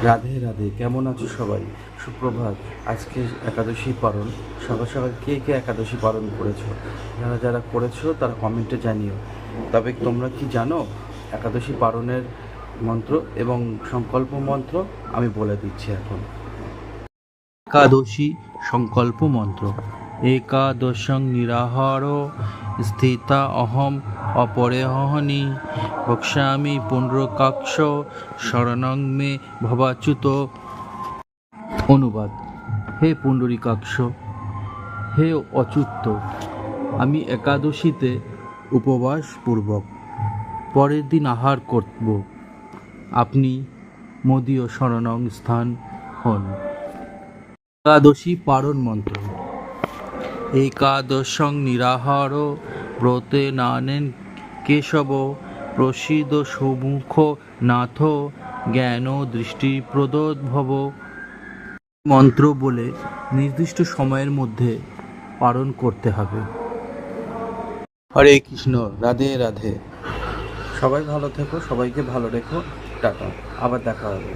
রাধে রাধে, কেমন আছো সবাই? সুপ্রভাত। আজকে একাদশী পালন। সকাল সকাল কে কে একাদশী পালন করেছো? যারা যারা করেছো তারা কমেন্টে জানিও। তবে তোমরা কি জানো একাদশী পালনের মন্ত্র এবং সংকল্প মন্ত্র? আমি বলে দিচ্ছি এখন। একাদশী সংকল্প মন্ত্র। একাদশং নিরাহার স্থিতা অহম অপরেহনি বক্ষ্যামি পুণ্ডরকাক্ষ শরণং মে ভবাচ্যুত। অনুবাদ: হে পুণ্ডরীকাক্ষ, হে অচ্যুত, আমি একাদশীতে উপবাসপূর্বক পরের দিন আহার করব। আপনি মদীয় শরণং স্থান হন। একাদশী পারণ মন্ত্র। একাদশং নিরাহার ব্রতে নানেন কেশব প্রসীদ সুমুখ নাথ জ্ঞান দৃষ্টিপ্রদোদ্ভব। মন্ত্র বলে নির্দিষ্ট সময়ের মধ্যে পালন করতে হবে। হরে কৃষ্ণ, রাধে রাধে। সবাই ভালো থেকো, সবাইকে ভালো রেখো। টাটা, আবার দেখা হবে।